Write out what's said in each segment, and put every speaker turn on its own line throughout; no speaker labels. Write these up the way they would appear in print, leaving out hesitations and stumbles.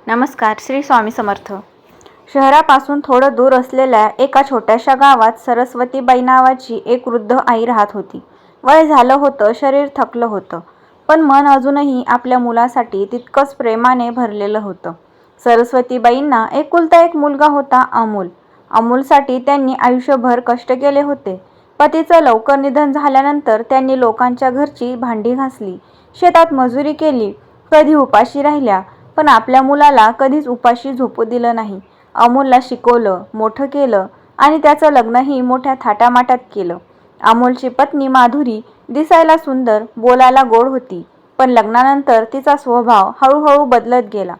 नमस्कार. श्री स्वामी समर्थ. शहरापासून थोडं दूर असलेल्या एका छोट्याशा गावात सरस्वतीबाई नावाची एक वृद्ध आई राहत होती. वय झालं होतं, शरीर थकलं होतं, पण मन अजूनही आपल्या मुलासाठी तितकंच प्रेमाने भरलेलं होतं. सरस्वतीबाईंना एकुलता एक मुलगा होता, अमोल. अमोलसाठी त्यांनी आयुष्यभर कष्ट केले होते. पतीचं लवकर निधन झाल्यानंतर त्यांनी लोकांच्या घरची भांडी घासली, शेतात मजुरी केली, कधी उपाशी राहिल्या, पण आपल्या मुलाला कधीच उपाशी झोपू दिलं नाही. अमोलला शिकवलं, मोठं केलं आणि त्याचं लग्नही मोठ्या थाटामाटात केलं. अमोलची पत्नी माधुरी दिसायला सुंदर, बोलायला गोड होती, पण लग्नानंतर तिचा स्वभाव हळूहळू बदलत गेला.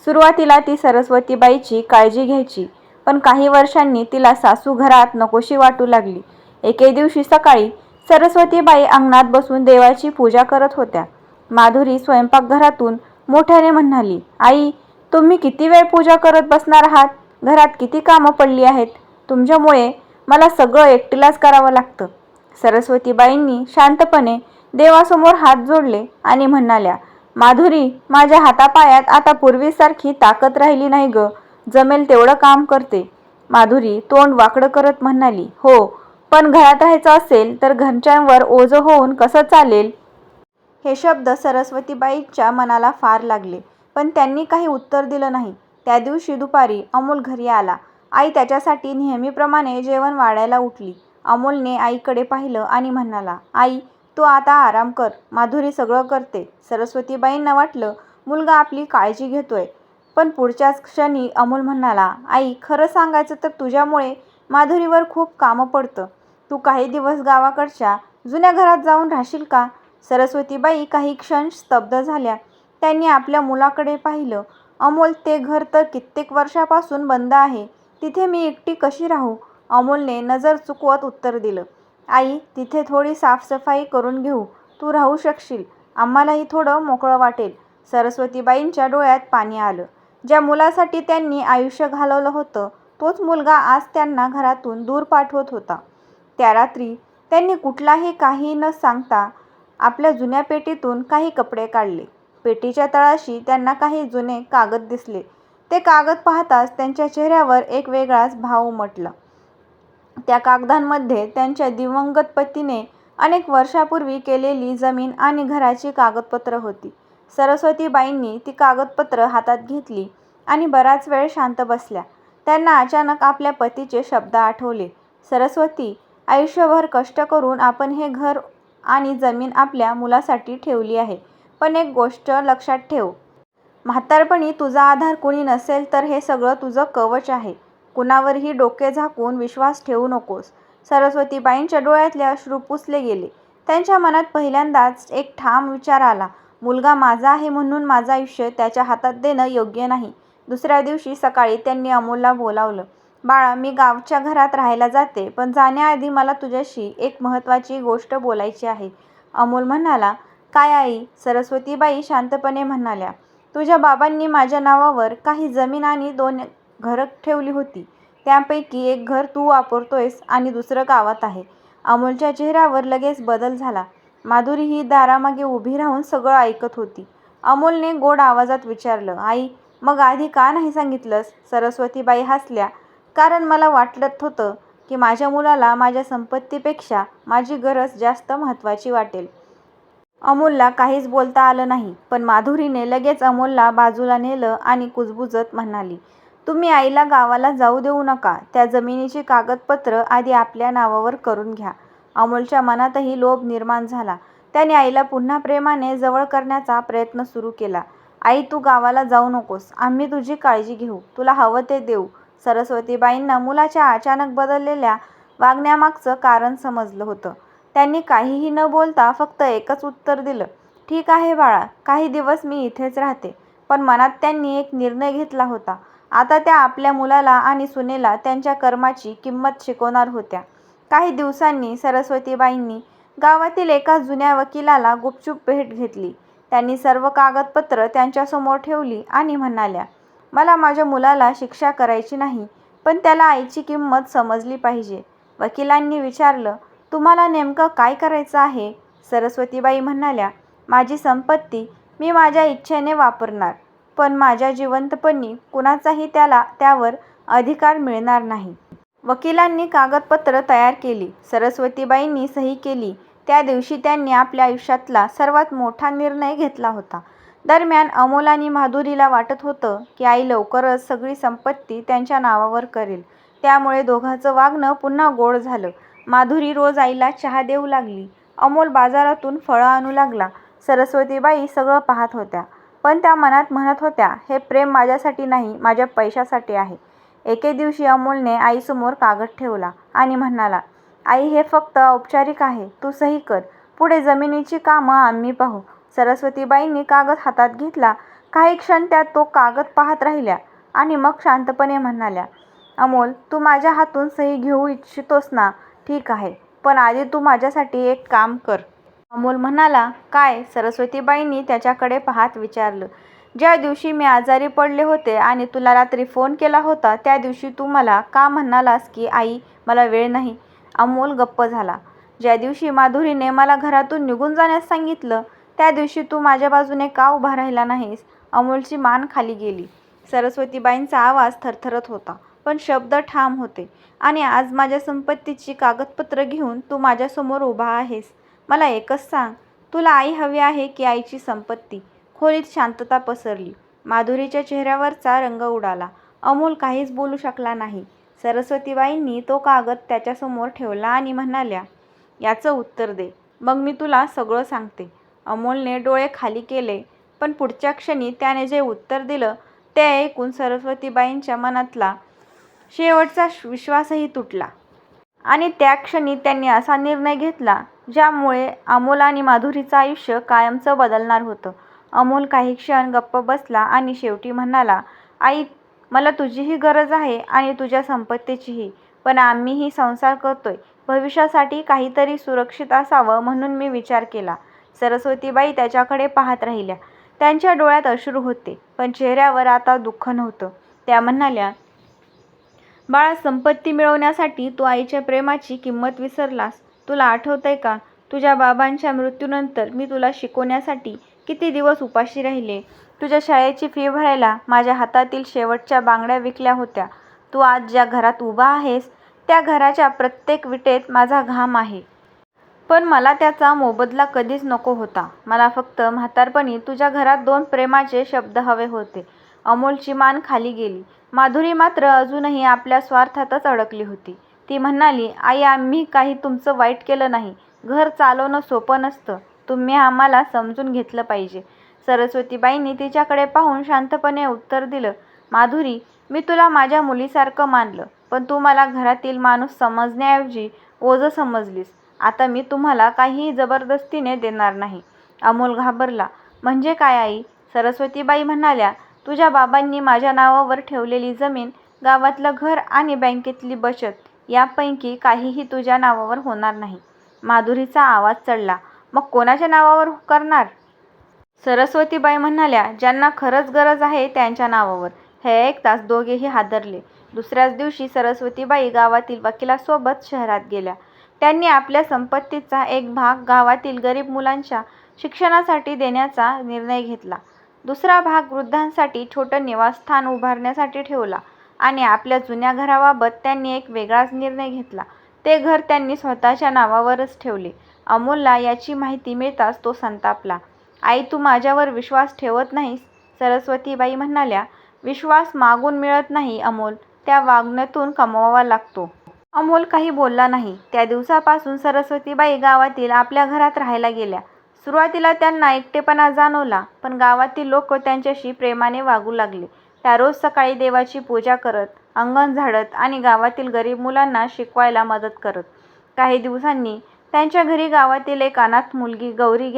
सुरुवातीला ती सरस्वतीबाईची काळजी घ्यायची, पण काही वर्षांनी तिला सासू घरात नकोशी वाटू लागली. एके दिवशी सकाळी सरस्वतीबाई अंगणात बसून देवाची पूजा करत होत्या. माधुरी स्वयंपाकघरातून मोठ्याने म्हणाली, आई, तुम्ही किती वेळ पूजा करत बसणार आहात? घरात किती कामं पडली आहेत. तुमच्यामुळे मला सगळं एकटीलाच करावं लागतं. सरस्वतीबाईंनी शांतपणे देवासमोर हात जोडले आणि म्हणाल्या, माधुरी, माझ्या हातापायात आता पूर्वीसारखी ताकद राहिली नाही ग. जमेल तेवढं काम करते. माधुरी तोंड वाकडं करत म्हणाली, हो, पण घरात राहायचं असेल तर घरच्यांवर ओझं होऊन कसं चालेल? हे शब्द सरस्वतीबाईंच्या मनाला फार लागले, पण त्यांनी काही उत्तर दिलं नाही. त्या दिवशी दुपारी अमोल घरी आला. आई त्याच्यासाठी नेहमीप्रमाणे जेवण वाढायला उठली. अमोलने आईकडे पाहिलं आणि म्हणाला, आई, तू आता आराम कर, माधुरी सगळं करते. सरस्वतीबाईंना वाटलं मुलगा आपली काळजी घेतोय, पण पुढच्याच क्षणी अमोल म्हणाला, आई, खरं सांगायचं तर तुझ्यामुळे माधुरीवर खूप कामं पडतं. तू काही दिवस गावाकडच्या जुन्या घरात जाऊन राहशील का? सरस्वतीबाई काही क्षण स्तब्ध झाल्या. त्यांनी आपल्या मुलाकडे पाहिलं. अमोल, ते घर तर कित्येक वर्षापासून बंद आहे. तिथे मी एकटी कशी राहू? अमोलने नजर चुकवत उत्तर दिलं, आई, तिथे थोडी साफसफाई करून घेऊ. तू राहू शकशील. आम्हालाही थोडं मोकळं वाटेल. सरस्वतीबाईंच्या डोळ्यात पाणी आलं. ज्या मुलासाठी त्यांनी आयुष्य घालवलं होतं, तोच मुलगा आज त्यांना घरातून दूर पाठवत होता. त्या रात्री त्यांनी कुठलाही काही न सांगता आपल्या जुन्या पेटीतून काही कपडे काढले. पेटीच्या तळाशी त्यांना काही जुने कागद दिसले. ते कागद पाहताच त्यांच्या चेहऱ्यावर एक वेगळाच भाव उमटला. त्या कागदांमध्ये त्यांच्या दिवंगत पतीने अनेक वर्षापूर्वी केलेली जमीन आणि घराची कागदपत्रं होती. सरस्वतीबाईंनी ती कागदपत्रं हातात घेतली आणि बराच वेळ शांत बसल्या. त्यांना अचानक आपल्या पतीचे शब्द आठवले, सरस्वती, आयुष्यभर कष्ट करून आपण हे घर आणि जमीन आपल्या मुलासाठी ठेवली आहे, पण एक गोष्ट लक्षात ठेव. म्हातारपणी तुझा आधार कुणी नसेल तर हे सगळं तुझं कवच आहे. कुणावरही डोके झाकून विश्वास ठेवू नकोस. सरस्वतीबाईंच्या डोळ्यातले अश्रू पुसले गेले. त्यांच्या मनात पहिल्यांदाच एक ठाम विचार आला, मुलगा माझा आहे म्हणून माझं आयुष्य त्याच्या हातात देणं योग्य नाही. दुसऱ्या दिवशी सकाळी त्यांनी अमोलला बोलावलं. बाळा, मी गावच्या घरात राहायला जाते, पण जाण्याआधी मला तुझ्याशी एक महत्त्वाची गोष्ट बोलायची आहे. अमोल म्हणाला, काय आई? सरस्वतीबाई शांतपणे म्हणाल्या, तुझ्या बाबांनी माझ्या नावावर काही जमीन आणि 2 घरं ठेवली होती. त्यापैकी एक घर तू वापरतोयस आणि दुसरं गावात आहे. अमोलच्या चेहऱ्यावर लगेच बदल झाला. माधुरी ही दारामागे उभी राहून सगळं ऐकत होती. अमोलने गोड आवाजात विचारलं, आई, मग आधी का नाही सांगितलंस? सरस्वतीबाई हसल्या, कारण मला वाटत होतं की माझ्या मुलाला माझ्या संपत्तीपेक्षा माझी गरज जास्त महत्त्वाची वाटेल. अमोलला काहीच बोलता आलं नाही, पण माधुरीने लगेच अमोलला बाजूला नेलं आणि कुजबुजत म्हणाली, तुम्ही आईला गावाला जाऊ देऊ नका. त्या जमिनीची कागदपत्र आधी आपल्या नावावर करून घ्या. अमोलच्या मनातही लोभ निर्माण झाला. त्याने आईला पुन्हा प्रेमाने जवळ करण्याचा प्रयत्न सुरू केला. आई, तू गावाला जाऊ नकोस. आम्ही तुझी काळजी घेऊ. तुला हवं ते देऊ. सरस्वतीबाईंना मुलाच्या अचानक बदललेल्या वागण्यामागचं कारण समजलं होतं. त्यांनी काहीही न बोलता फक्त एकच उत्तर दिलं, ठीक आहे बाळा, काही दिवस मी इथेच राहते. पण मनात त्यांनी एक निर्णय घेतला होता. आता त्या आपल्या मुलाला आणि सुनेला त्यांच्या कर्माची किंमत शिकवणार होत्या. काही दिवसांनी सरस्वतीबाईंनी गावातील एका जुन्या वकिलाला गुपचूप भेट घेतली. त्यांनी सर्व कागदपत्र त्यांच्यासमोर ठेवली आणि म्हणाल्या, मला माझ्या मुलाला शिक्षा करायची नाही, पण त्याला आईची किंमत समजली पाहिजे. वकिलांनी विचारलं, तुम्हाला नेमकं काय करायचं आहे? सरस्वतीबाई म्हणाल्या, माझी संपत्ती मी माझ्या इच्छेने वापरणार. पण माझ्या जिवंतपणी कुणाचाही त्यावर अधिकार मिळणार नाही. वकिलांनी कागदपत्र तयार केली. सरस्वतीबाईंनी सही केली. त्या दिवशी त्यांनी आपल्या आयुष्यातला सर्वात मोठा निर्णय घेतला होता. दरम्यान अमोल आणि माधुरीला वाटत होतं की आई लवकरच सगळी संपत्ती त्यांच्या नावावर करेल. त्यामुळे दोघांचं वागणं पुन्हा गोड झालं. माधुरी रोज आईला चहा देऊ लागली. अमोल बाजारातून फळं आणू लागला. सरस्वतीबाई सगळं पाहत होत्या, पण त्या मनात म्हणत होत्या, हे प्रेम माझ्यासाठी नाही, माझ्या पैशासाठी आहे. एके दिवशी अमोलने आईसमोर कागद ठेवला आणि म्हणाला, आई, हे फक्त औपचारिक आहे. तू सही कर. पुढे जमिनीची कामं आम्ही पाहू. सरस्वतीबाईंनी कागद हातात घेतला. काही क्षण त्या तो कागद पाहत राहिल्या आणि मग शांतपणे म्हणाल्या, अमोल, तू माझ्या हातून सही घेऊ इच्छितोस ना? ठीक आहे, पण आधी तू माझ्यासाठी एक काम कर. अमोल म्हणाला, काय? सरस्वतीबाईंनी त्याच्याकडे पाहत विचारलं. ज्या दिवशी मी आजारी पडले होते आणि तुला रात्री फोन केला होता, त्या दिवशी तू मला का म्हणालास की आई, मला वेळ नाही? अमोल गप्प झाला. ज्या दिवशी माधुरीने मला घरातून निघून जाण्यास सांगितलं, त्या दिवशी तू माझ्या बाजूने का उभा राहिला नाहीस? अमोलची मान खाली गेली. सरस्वतीबाईंचा आवाज थरथरत होता, पण शब्द ठाम होते. आणि आज माझ्या संपत्तीची कागदपत्र घेऊन तू माझ्यासमोर उभा आहेस. मला एकच सांग, तुला आई हवी आहे की आईची संपत्ती? खोलीत शांतता पसरली. माधुरीच्या चेहऱ्यावरचा रंग उडाला. अमोल काहीच बोलू शकला नाही. सरस्वतीबाईंनी तो कागद त्याच्यासमोर ठेवला आणि म्हणाल्या, याचं उत्तर दे, मग मी तुला सगळं सांगते. अमोलने डोळे खाली केले, पण पुढच्या क्षणी त्याने जे उत्तर दिलं ते ऐकून सरस्वतीबाईंच्या मनातला शेवटचा विश्वासही तुटला. आणि त्या क्षणी त्यांनी असा निर्णय घेतला, ज्यामुळे अमोल आणि माधुरीचं आयुष्य कायमचं बदलणार होतं. अमोल काही क्षण गप्प बसला आणि शेवटी म्हणाला, आई, मला तुझीही गरज आहे आणि तुझ्या संपत्तीचीही. पण आम्हीही संसार करतोय. भविष्यासाठी काहीतरी सुरक्षित असावं म्हणून मी विचार केला. सरस्वतीबाई त्याच्याकडे पाहत राहिल्या. त्यांच्या डोळ्यात अश्रू होते, पण चेहऱ्यावर आता दुःख नव्हतं. त्या म्हणाल्या, बाळा, संपत्ती मिळवण्यासाठी तू आईच्या प्रेमाची किंमत विसरलास. तुला आठवतंय का, तुझ्या बाबांच्या मृत्यूनंतर मी तुला शिकवण्यासाठी किती दिवस उपाशी राहिले? तुझ्या शाळेची फी भरायला माझ्या हातातील शेवटच्या बांगड्या विकल्या होत्या. तू आज ज्या घरात उभा आहेस, त्या घराच्या प्रत्येक विटेत माझा घाम आहे. पण मला त्याचा मोबदला कधीच नको होता. मला फक्त म्हातारपणी तुझ्या घरात 2 प्रेमाचे शब्द हवे होते. अमोलची मान खाली गेली. माधुरी मात्र अजूनही आपल्या स्वार्थातच अडकली होती. ती म्हणाली, आई, आम्ही काही तुमचं वाईट केलं नाही. घर चालवणं सोपं नसतं. तुम्ही आम्हाला समजून घेतलं पाहिजे. सरस्वतीबाईंनी तिच्याकडे पाहून शांतपणे उत्तर दिलं, माधुरी, मी तुला माझ्या मुलीसारखं मानलं, पण तू मला घरातील माणूस समजण्याऐवजी ओझं समजलीस. आता मी तुम्हाला काहीही जबरदस्तीने देणार नाही. अमोल घाबरला. म्हणजे काय आई? सरस्वतीबाई म्हणाल्या, तुझ्या बाबांनी माझ्या नावावर ठेवलेली जमीन, गावातलं घर आणि बँकेतली बचत यापैकी काहीही तुझ्या नावावर होणार नाही. माधुरीचा आवाज चढला. मग कोणाच्या नावावर करणार? सरस्वतीबाई म्हणाल्या, ज्यांना खरंच गरज आहे त्यांच्या नावावर. हे ऐकताच दोघेही हादरले. दुसऱ्याच दिवशी सरस्वतीबाई गावातील वकिलासोबत शहरात गेल्या. त्यांनी आपल्या संपत्तीचा एक भाग गावातील गरीब मुलांच्या शिक्षणासाठी देण्याचा निर्णय घेतला. दुसरा भाग वृद्धांसाठी छोटं निवासस्थान उभारण्यासाठी ठेवला आणि आपल्या जुन्या घराबाबत त्यांनी एक वेगळाच निर्णय घेतला. ते घर त्यांनी स्वतःच्या नावावरच ठेवले. अमोलला याची माहिती मिळताच तो संतापला. आई, तू माझ्यावर विश्वास ठेवत नाहीस? सरस्वतीबाई म्हणाल्या, विश्वास मागून मिळत नाही अमोल, त्या वागण्यातून कमवावा लागतो. अमोल काही बोलला नाही. त्या दिवसापासून सरस्वतीबाई गावातील आपल्या घरात राहायला गेल्या. सुरुवातीला त्यांना एकटेपणा जाणवला, पण गावातील लोक त्यांच्याशी प्रेमाने वागू लागले. त्या रोज सकाळी देवाची पूजा करत, अंगण झाडत आणि गावातील गरीब मुलांना शिकवायला मदत करत. काही दिवसांनी त्यांच्या घरी गावातील एक अनाथ मुलगी गौरी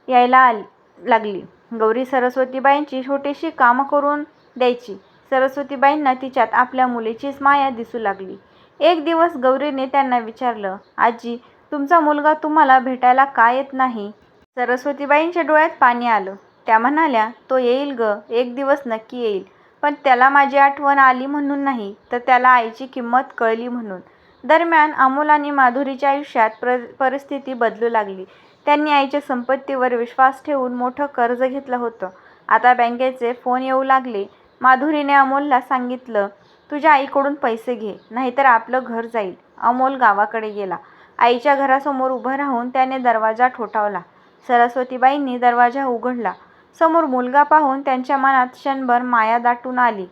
यायला लागली. गौरी सरस्वतीबाईंची छोटीशी कामं करून द्यायची. सरस्वतीबाईंना तिच्यात आपल्या मुलीचीच माया दिसू लागली. एक दिवस गौरीने त्यांना विचारलं, आजी, तुमचा मुलगा तुम्हाला भेटायला का येत नाही? सरस्वतीबाईंच्या डोळ्यात पाणी आलं. त्या म्हणाल्या, तो येईल ग, एक दिवस नक्की येईल. पण त्याला माझी आठवण आली म्हणून नाही, तर त्याला आईची किंमत कळली म्हणून. दरम्यान अमोल आणि माधुरीच्या आयुष्यात परिस्थिती बदलू लागली. त्यांनी आईच्या संपत्तीवर विश्वास ठेवून मोठं कर्ज घेतलं होतं. आता बँकेचे फोन येऊ लागले. माधुरीने अमोलला सांगितलं, तुझ्या आईकडून पैसे घे, नाहीतर आपलं घर जाईल. अमोल गावाकडे गेला. आईच्या घरासमोर उभं राहून त्याने दरवाजा ठोठावला. सरस्वतीबाईंनी दरवाजा उघडला. समोर मुलगा पाहून त्यांच्या मनात क्षणभर माया दाटून आली.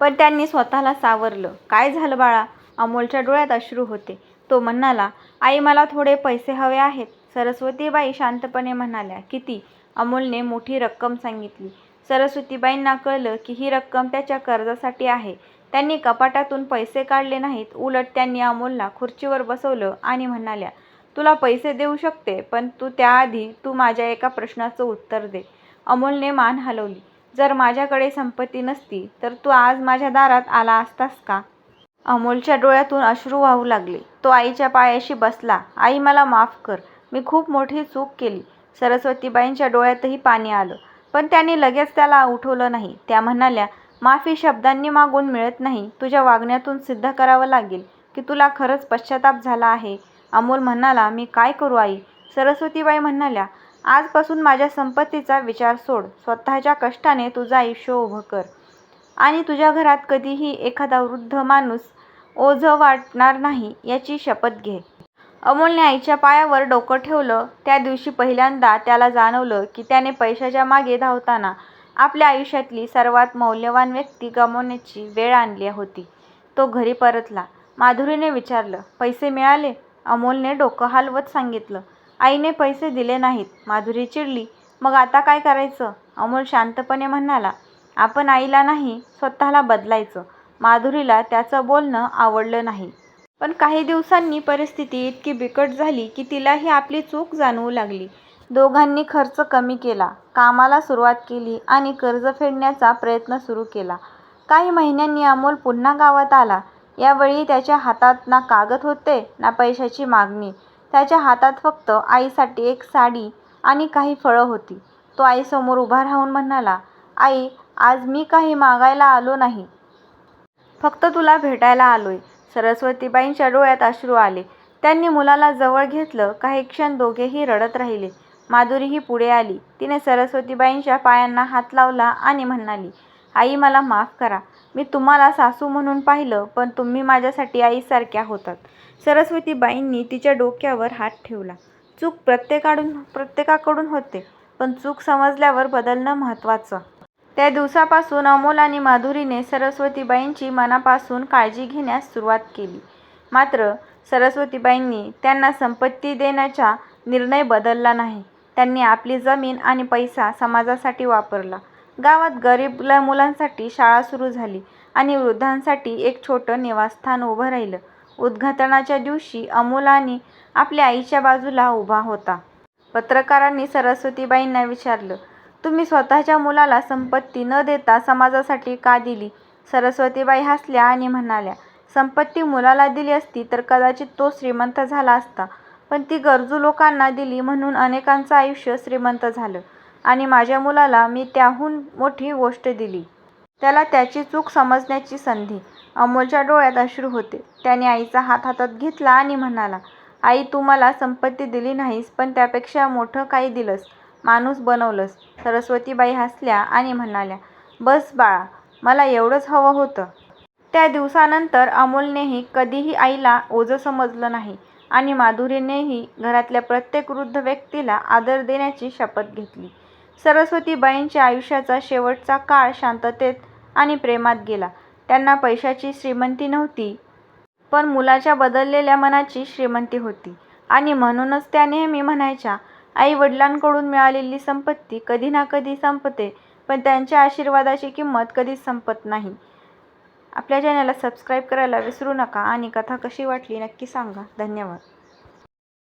पण त्यांनी स्वतःला सावरलं. काय झालं बाळा? अमोलच्या डोळ्यात अश्रू होते. तो म्हणाला, आई मला थोडे पैसे हवे आहेत. सरस्वतीबाई शांतपणे म्हणाल्या, किती? अमोलने मोठी रक्कम सांगितली. सरस्वतीबाईंना कळलं की ही रक्कम त्याच्या कर्जासाठी आहे. त्यांनी कपाटातून पैसे काढले नाहीत. उलट त्यांनी अमोलला खुर्चीवर बसवलं आणि म्हणाल्या, तुला पैसे देऊ शकते, पण त्याआधी तू माझ्या एका प्रश्नाचं उत्तर दे. अमोलने मान हलवली. जर माझ्याकडे संपत्ती नसती तर तू आज माझ्या दारात आला असतास का? अमोलच्या डोळ्यातून अश्रू वाहू लागले. तो आईच्या पायाशी बसला. आई मला माफ कर, मी खूप मोठी चूक केली. सरस्वतीबाईंच्या डोळ्यातही पाणी आलं. पण त्यांनी लगेच त्याला उठवलं नाही. त्या म्हणाल्या, माफी शब्दांनी मागून मिळत नाही. तुझ्या वागण्यातून सिद्ध करावं लागेल की तुला खरंच पश्चाताप झाला आहे. अमोल म्हणाला, मी काय करू आई? सरस्वतीबाई म्हणाल्या, आजपासून माझ्या संपत्तीचा विचार सोड. स्वतःच्या कष्टाने तुझं आयुष्य उभं कर आणि तुझ्या घरात कधीही एखादा वृद्ध माणूस ओझं वाटणार नाही याची शपथ घे. अमोलने आईच्या पायावर डोकं ठेवलं. त्या दिवशी पहिल्यांदा त्याला जाणवलं की त्याने पैशाच्या मागे धावताना आपल्या आयुष्यातली सर्वात मौल्यवान व्यक्ती गमावण्याची वेळ आणली होती. तो घरी परतला. माधुरीने विचारलं, पैसे मिळाले? अमोलने डोकं हलवत सांगितलं, आईने पैसे दिले नाहीत. माधुरी चिडली. मग आता काय करायचं? अमोल शांतपणे म्हणाला, आपण आईला नाही, स्वतःला बदलायचं. माधुरीला त्याचं बोलणं आवडलं नाही. पण काही दिवसांनी परिस्थिती इतकी बिकट झाली की तिलाही आपली चूक जाणवू लागली. दोघांनी खर्च कमी केला, कामाला सुरुवात केली आणि कर्ज फेडण्याचा प्रयत्न सुरू केला. काही महिन्यांनी अमोल पुन्हा गावात आला. यावेळी त्याच्या हातात ना कागद होते ना पैशाची मागणी. त्याच्या हातात फक्त आईसाठी एक साडी आणि काही फळं होती. तो आईसमोर उभा राहून म्हणाला, आई, आज मी काही मागायला आलो नाही, फक्त तुला भेटायला आलोय. सरस्वतीबाईंच्या डोळ्यात अश्रू आले. त्यांनी मुलाला जवळ घेतलं. काही क्षण दोघेही रडत राहिले. माधुरीही पुढे आली. तिने सरस्वतीबाईंच्या पायांना हात लावला आणि म्हणाली, आई मला माफ करा. मी तुम्हाला सासू म्हणून पाहिलं, पण तुम्ही माझ्यासाठी आईसारख्या होतात. सरस्वतीबाईंनी तिच्या डोक्यावर हात ठेवला. चूक प्रत्येकाकडून होते, पण चूक समजल्यावर बदलणं महत्त्वाचं. त्या दिवसापासून अमोल आणि माधुरीने सरस्वतीबाईंची मनापासून काळजी घेण्यास सुरुवात केली. मात्र सरस्वतीबाईंनी त्यांना संपत्ती देण्याचा निर्णय बदलला नाही. त्यांनी आपली जमीन आणि पैसा समाजासाठी वापरला. गावात गरीब मुलांसाठी शाळा सुरू झाली आणि वृद्धांसाठी एक छोटं निवासस्थान उभं राहिलं. उद्घाटनाच्या दिवशी अमोल आणि आपल्या आईच्या बाजूला उभा होता. पत्रकारांनी सरस्वतीबाईंना विचारलं, तुम्ही स्वतःच्या मुलाला संपत्ती न देता समाजासाठी का दिली? सरस्वतीबाई हसल्या आणि म्हणाल्या, संपत्ती मुलाला दिली असती तर कदाचित तो श्रीमंत झाला असता, पण ती गरजू लोकांना दिली म्हणून अनेकांचं आयुष्य श्रीमंत झालं. आणि माझ्या मुलाला मी त्याहून मोठी गोष्ट दिली, त्याला त्याची चूक समजण्याची संधी. अमोलच्या डोळ्यात अश्रू होते. त्याने आईचा हात हातात घेतला आणि म्हणाला, आई, तू मला संपत्ती दिली नाहीस, पण त्यापेक्षा मोठं काही दिलंस, माणूस बनवलंस. सरस्वतीबाई हसल्या आणि म्हणाल्या, बस बाळा, मला एवढंच हवं होतं. त्या दिवसानंतर अमोलनेही कधीही आईला ओझं समजलं नाही आणि माधुरीनेही घरातल्या प्रत्येक वृद्ध व्यक्तीला आदर देण्याची शपथ घेतली. सरस्वतीबाईंच्या आयुष्याचा शेवटचा काळ शांततेत आणि प्रेमात गेला. त्यांना पैशाची श्रीमंती नव्हती, पण मुलाच्या बदललेल्या मनाची श्रीमंती होती. आणि म्हणूनच त्या नेहमी म्हणायच्या, आई-वडिलांकडून मिळालेली संपत्ती कधी ना कधी संपते, पण त्यांच्या आशीर्वादाची किंमत कधीच संपत नाही. आपल्या चॅनलला सबस्क्राईब करायला विसरू नका आणि कथा कशी वाटली नक्की सांगा. धन्यवाद.